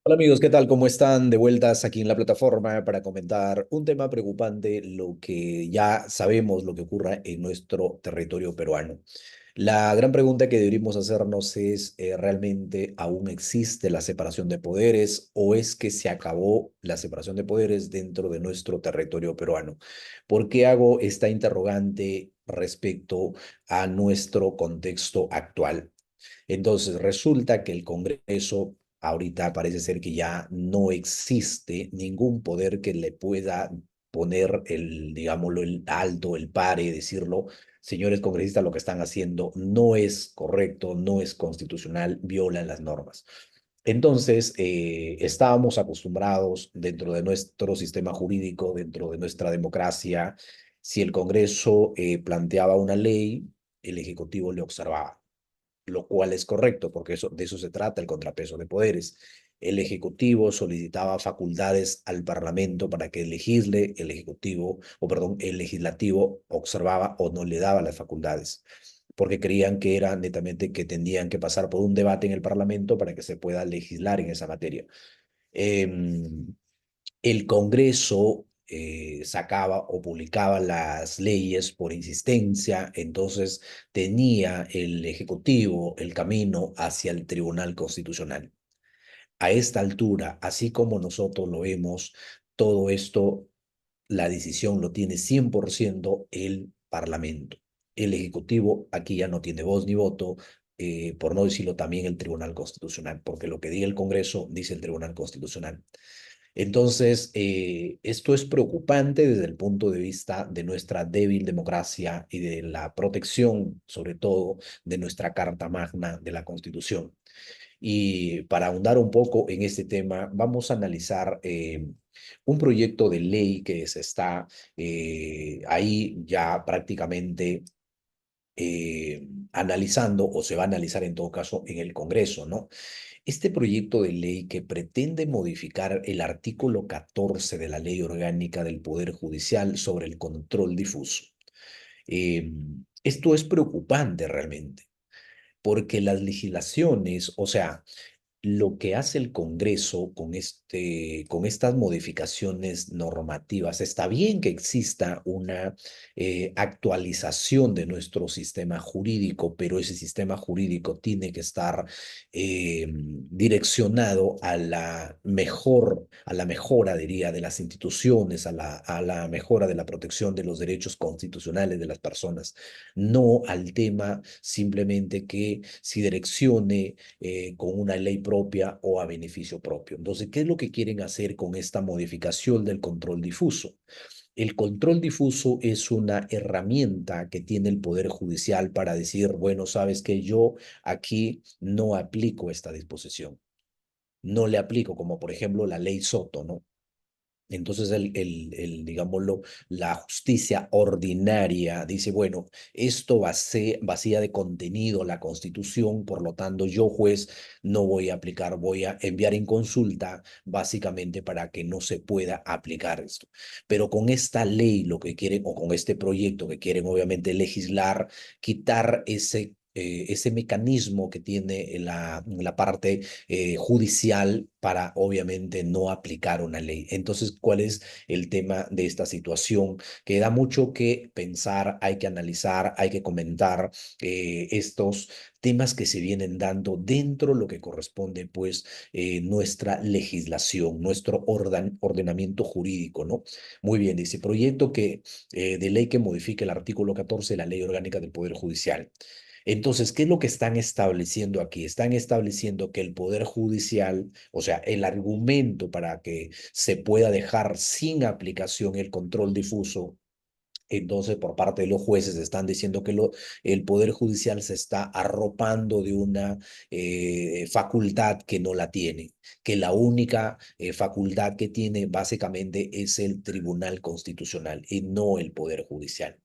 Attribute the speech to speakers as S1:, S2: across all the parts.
S1: Hola amigos, ¿qué tal? ¿Cómo están? De vueltas aquí en la plataforma para comentar un tema preocupante, lo que ya sabemos lo que ocurre en nuestro territorio peruano. La gran pregunta que deberíamos hacernos es, ¿realmente aún existe la separación de poderes o es que se acabó la separación de poderes dentro de nuestro territorio peruano? ¿Por qué hago esta interrogante respecto a nuestro contexto actual? Entonces, resulta que el Congreso ahorita parece ser que ya no existe ningún poder que le pueda poner el, digámoslo, el alto, el pare, decirlo, señores congresistas, lo que están haciendo no es correcto, no es constitucional, violan las normas. Entonces, estábamos acostumbrados dentro de nuestro sistema jurídico, dentro de nuestra democracia, si el Congreso planteaba una ley, el Ejecutivo le observaba, lo cual es correcto, porque de eso se trata el contrapeso de poderes. El Ejecutivo solicitaba facultades al Parlamento para que legisle, el Ejecutivo, o perdón, el Legislativo observaba o no le daba las facultades, porque creían que era netamente que tendrían que pasar por un debate en el Parlamento para que se pueda legislar en esa materia. Eh, el Congreso sacaba o publicaba las leyes por insistencia, entonces tenía el Ejecutivo el camino hacia el Tribunal Constitucional. A esta altura, así como nosotros lo vemos, todo esto, la decisión lo tiene 100% el Parlamento. El Ejecutivo aquí ya no tiene voz ni voto, por no decirlo también el Tribunal Constitucional, porque lo que diga el Congreso dice el Tribunal Constitucional. Entonces, esto es preocupante desde el punto de vista de nuestra débil democracia y de la protección, sobre todo, de nuestra Carta Magna de la Constitución. Y para ahondar un poco en este tema, vamos a analizar un proyecto de ley que se está ahí ya prácticamente analizando o se va a analizar en todo caso en el Congreso, ¿no? Este proyecto de ley que pretende modificar el artículo 14 de la Ley Orgánica del Poder Judicial sobre el control difuso. Eh, Esto es preocupante realmente, porque las legislaciones, o sea, lo que hace el Congreso con estas modificaciones normativas, está bien que exista una actualización de nuestro sistema jurídico, pero ese sistema jurídico tiene que estar direccionado a la mejora, diría, de las instituciones, a la mejora de la protección de los derechos constitucionales de las personas, no al tema simplemente que si direccione con una ley propia o a beneficio propio. Entonces, ¿qué es lo que quieren hacer con esta modificación del control difuso? El control difuso es una herramienta que tiene el Poder Judicial para decir, bueno, sabes que yo aquí no aplico esta disposición, no le aplico, como por ejemplo la ley Soto, ¿no? Entonces, digámoslo, la justicia ordinaria dice, bueno, esto vacía de contenido la Constitución, por lo tanto, yo, juez, no voy a aplicar, voy a enviar en consulta, básicamente para que no se pueda aplicar esto. Pero con esta ley, lo que quieren, o con este proyecto que quieren, obviamente, legislar, quitar ese mecanismo que tiene la parte judicial para obviamente no aplicar una ley. Entonces, ¿cuál es el tema de esta situación? Que da mucho que pensar, hay que analizar, hay que comentar estos temas que se vienen dando dentro de lo que corresponde, pues, nuestra legislación, nuestro ordenamiento jurídico, ¿no? Muy bien, dice proyecto de ley que modifique el artículo 14 de la Ley Orgánica del Poder Judicial. Entonces, ¿qué es lo que están estableciendo aquí? Están estableciendo que el Poder Judicial, o sea, el argumento para que se pueda dejar sin aplicación el control difuso, entonces por parte de los jueces están diciendo que el Poder Judicial se está arropando de una facultad que no la tiene, que la única facultad que tiene básicamente es el Tribunal Constitucional y no el Poder Judicial.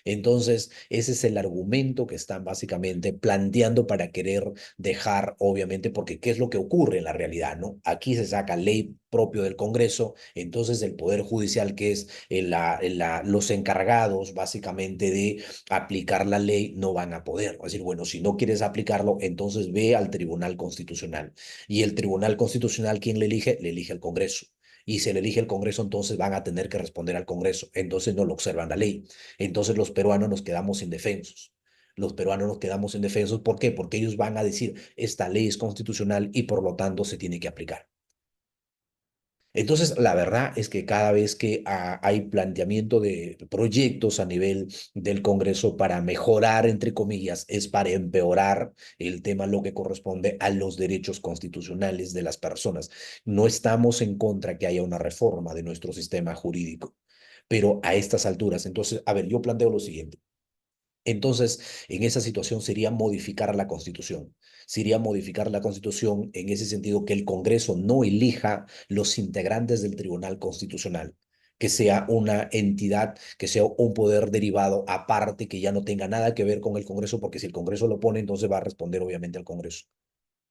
S1: Entonces, ese es el argumento que están básicamente planteando para querer dejar, obviamente, porque ¿qué es lo que ocurre en la realidad, no? Aquí se saca ley propio del Congreso, entonces el Poder Judicial, que es los encargados básicamente de aplicar la ley, no van a poder. Es decir, bueno, si no quieres aplicarlo, entonces ve al Tribunal Constitucional. Y el Tribunal Constitucional, ¿quién le elige? Le elige el Congreso. Y si le elige el Congreso, entonces van a tener que responder al Congreso. Entonces no lo observan la ley. Entonces los peruanos nos quedamos indefensos. Los peruanos nos quedamos indefensos. ¿Por qué? Porque ellos van a decir, esta ley es constitucional y por lo tanto se tiene que aplicar. Entonces, la verdad es que cada vez que hay planteamiento de proyectos a nivel del Congreso para mejorar, entre comillas, es para empeorar el tema, lo que corresponde a los derechos constitucionales de las personas. No estamos en contra que haya una reforma de nuestro sistema jurídico, pero a estas alturas, entonces, a ver, yo planteo lo siguiente. Entonces, en esa situación sería modificar la Constitución. Sería modificar la Constitución en ese sentido que el Congreso no elija los integrantes del Tribunal Constitucional, que sea una entidad, que sea un poder derivado aparte, que ya no tenga nada que ver con el Congreso, porque si el Congreso lo pone, entonces va a responder obviamente al Congreso.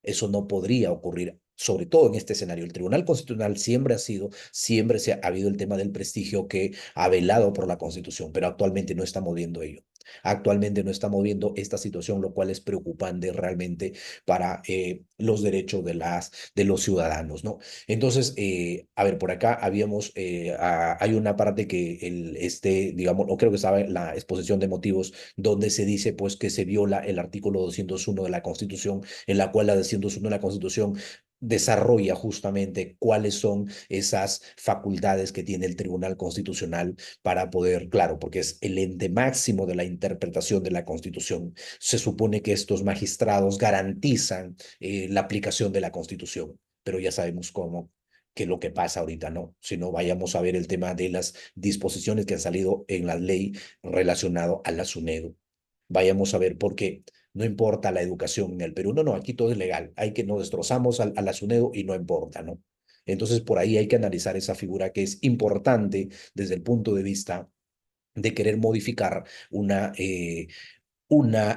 S1: Eso no podría ocurrir, sobre todo en este escenario. El Tribunal Constitucional siempre se ha habido el tema del prestigio que ha velado por la Constitución, pero actualmente no está moviendo ello. Actualmente no está moviendo esta situación, lo cual es preocupante realmente para los derechos de los ciudadanos, ¿no? Entonces, a ver, por acá hay una parte que digamos, no creo que estaba en la exposición de motivos, donde se dice pues que se viola el artículo 201 de la Constitución, en la cual la 201 de la Constitución desarrolla justamente cuáles son esas facultades que tiene el Tribunal Constitucional para poder, claro, porque es el ente máximo de la interpretación de la Constitución. Se supone que estos magistrados garantizan la aplicación de la Constitución, pero ya sabemos cómo que lo que pasa ahorita no, si no vayamos a ver el tema de las disposiciones que han salido en la ley relacionado a la SUNEDU. Vayamos a ver por qué no importa la educación en el Perú. No, no, aquí todo es legal. Hay que nos destrozamos a la SUNEDU y no importa, ¿no? Entonces, por ahí hay que analizar esa figura que es importante desde el punto de vista de querer modificar una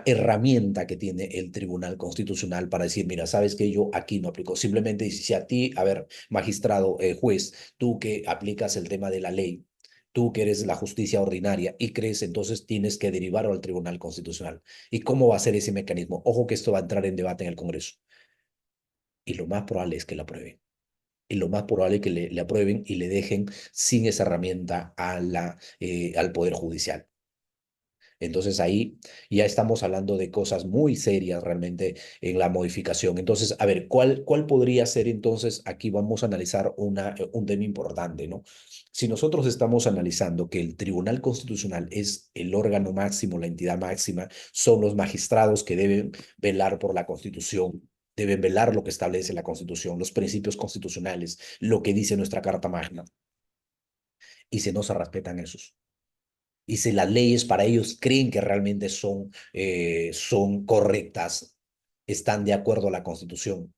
S1: herramienta que tiene el Tribunal Constitucional para decir, mira, sabes que yo aquí no aplico. Simplemente dice, si a ti, a ver, magistrado, juez, tú que aplicas el tema de la ley, tú que eres la justicia ordinaria y crees, entonces tienes que derivarlo al Tribunal Constitucional. ¿Y cómo va a ser ese mecanismo? Ojo que esto va a entrar en debate en el Congreso. Y lo más probable es que lo aprueben. Y lo más probable es que le aprueben y le dejen sin esa herramienta al Poder Judicial. Entonces ahí ya estamos hablando de cosas muy serias realmente en la modificación. Entonces, a ver, ¿cuál podría ser entonces? Aquí vamos a analizar un tema importante, ¿no? Si nosotros estamos analizando que el Tribunal Constitucional es el órgano máximo, la entidad máxima, son los magistrados que deben velar por la Constitución, deben velar lo que establece la Constitución, los principios constitucionales, lo que dice nuestra Carta Magna, y si no se respetan esos y si las leyes para ellos creen que realmente son correctas, están de acuerdo a la Constitución.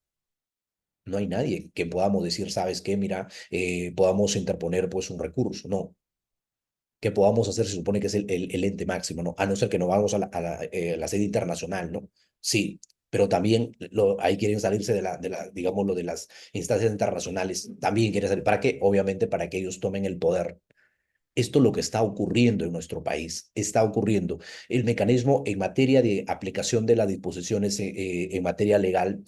S1: No hay nadie que podamos decir, ¿sabes qué? Mira, podamos interponer pues un recurso. No, que podamos hacer se supone que es el ente máximo, ¿no? A no ser que nos vamos la sede internacional, ¿no? Sí, pero también ahí quieren salirse digamos, lo de las instancias internacionales. También quieren salir. ¿Para qué? Obviamente para que ellos tomen el poder. Esto es lo que está ocurriendo en nuestro país. Está ocurriendo. El mecanismo en materia de aplicación de las disposiciones en materia legal,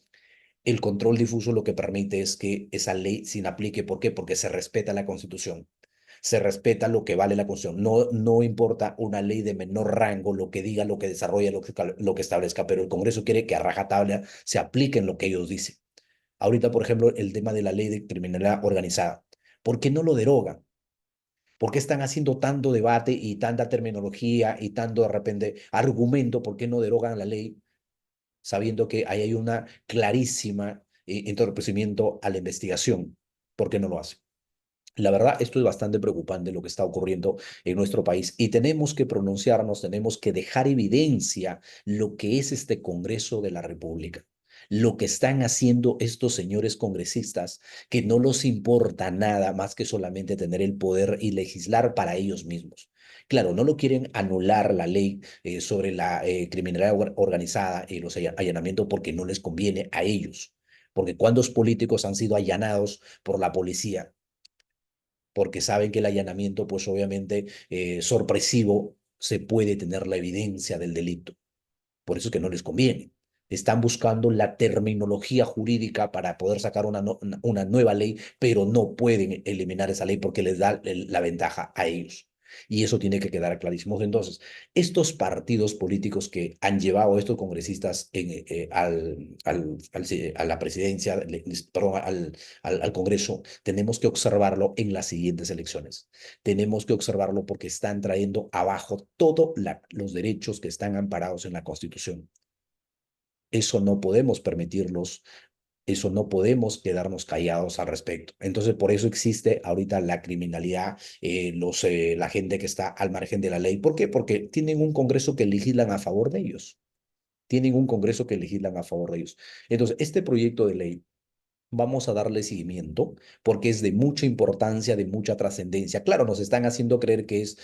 S1: el control difuso lo que permite es que esa ley se aplique. ¿Por qué? Porque se respeta la Constitución. Se respeta lo que vale la Constitución. No, no importa una ley de menor rango, lo que diga, lo que desarrolla, lo que establezca, pero el Congreso quiere que a rajatabla se apliquen lo que ellos dicen. Ahorita, por ejemplo, el tema de la ley de criminalidad organizada. ¿Por qué no lo derogan? ¿Por qué están haciendo tanto debate y tanta terminología y tanto de repente argumento? ¿Por qué no derogan la ley sabiendo que ahí hay una clarísima entorpecimiento a la investigación? ¿Por qué no lo hacen? La verdad, esto es bastante preocupante lo que está ocurriendo en nuestro país y tenemos que pronunciarnos, tenemos que dejar evidencia lo que es este Congreso de la República, lo que están haciendo estos señores congresistas, que no les importa nada más que solamente tener el poder y legislar para ellos mismos, Claro, no lo quieren anular la ley sobre la criminalidad organizada y los allanamientos porque no les conviene a ellos. Porque cuántos políticos han sido allanados por la policía, porque saben que el allanamiento, pues obviamente sorpresivo, se puede tener la evidencia del delito. Por eso es que no les conviene. Están buscando la terminología jurídica para poder sacar una nueva ley, pero no pueden eliminar esa ley porque les da la ventaja a ellos. Y eso tiene que quedar clarísimo. Entonces, estos partidos políticos que han llevado a estos congresistas a la presidencia, perdón, al Congreso, tenemos que observarlo en las siguientes elecciones. Tenemos que observarlo porque están trayendo abajo todos los derechos que están amparados en la Constitución. Eso no podemos permitirlos, eso no podemos quedarnos callados al respecto. Entonces, por eso existe ahorita la criminalidad, la gente que está al margen de la ley. ¿Por qué? Porque tienen un Congreso que legislan a favor de ellos. Tienen un Congreso que legislan a favor de ellos. Entonces, este proyecto de ley vamos a darle seguimiento porque es de mucha importancia, de mucha trascendencia. Claro, nos están haciendo creer que es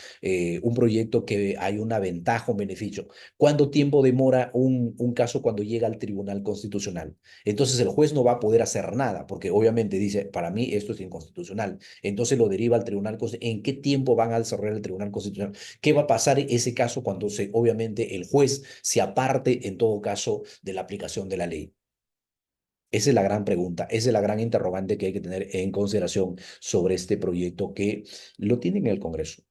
S1: un proyecto que hay una ventaja, un beneficio. ¿Cuánto tiempo demora un caso cuando llega al Tribunal Constitucional? Entonces el juez no va a poder hacer nada porque obviamente dice, para mí esto es inconstitucional. Entonces lo deriva al Tribunal Constitucional. ¿En qué tiempo van a desarrollar el Tribunal Constitucional? ¿Qué va a pasar en ese caso cuando obviamente el juez se aparte en todo caso de la aplicación de la ley? Esa es la gran pregunta, esa es la gran interrogante que hay que tener en consideración sobre este proyecto que lo tienen en el Congreso.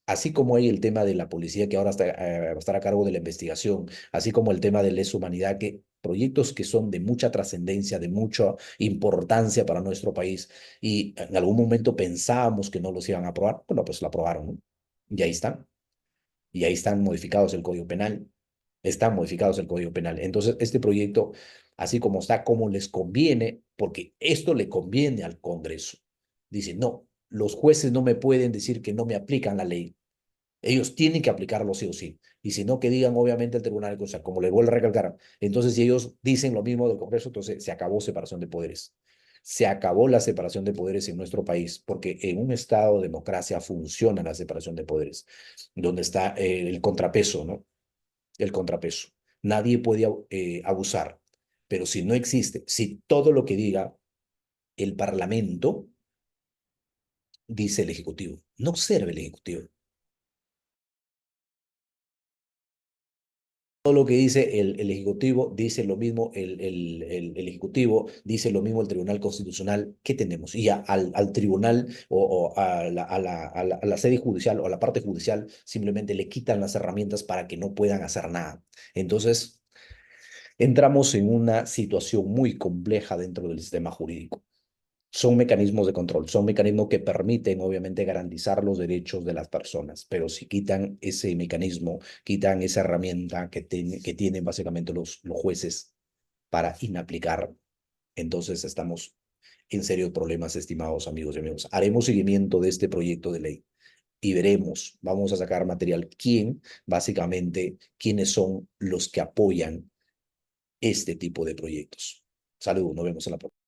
S1: Así como hay el tema de la policía que ahora va a estar a cargo de la investigación, así como el tema de lesa humanidad, que proyectos que son de mucha trascendencia, de mucha importancia para nuestro país y en algún momento pensábamos que no los iban a aprobar, bueno, pues lo aprobaron, ¿no? Y ahí están, y ahí están modificados el Código Penal, están modificados el Código Penal. Entonces, este proyecto, así como está, como les conviene, porque esto le conviene al Congreso. Dice, no, los jueces no me pueden decir que no me aplican la ley. Ellos tienen que aplicarlo sí o sí. Y si no, que digan obviamente el tribunal, o sea, como le vuelvo a recalcar. Entonces, si ellos dicen lo mismo del Congreso, entonces se acabó separación de poderes. Se acabó la separación de poderes en nuestro país, porque en un estado de democracia funciona la separación de poderes, donde está el contrapeso, ¿no? El contrapeso. Nadie puede abusar, pero si no existe, si todo lo que diga el Parlamento, dice el Ejecutivo, no sirve el Ejecutivo. Todo lo que dice el Ejecutivo, dice lo mismo el Ejecutivo, dice lo mismo el Tribunal Constitucional. ¿Qué tenemos? Y al tribunal o a la sede judicial o a la parte judicial simplemente le quitan las herramientas para que no puedan hacer nada. Entonces, entramos en una situación muy compleja dentro del sistema jurídico. Son mecanismos de control, son mecanismos que permiten obviamente garantizar los derechos de las personas, pero si quitan ese mecanismo, quitan esa herramienta que tienen básicamente los jueces para inaplicar, entonces estamos en serios problemas, estimados amigos y amigos. Haremos seguimiento de este proyecto de ley y veremos, vamos a sacar material, básicamente, quiénes son los que apoyan este tipo de proyectos. Saludos, nos vemos en la próxima.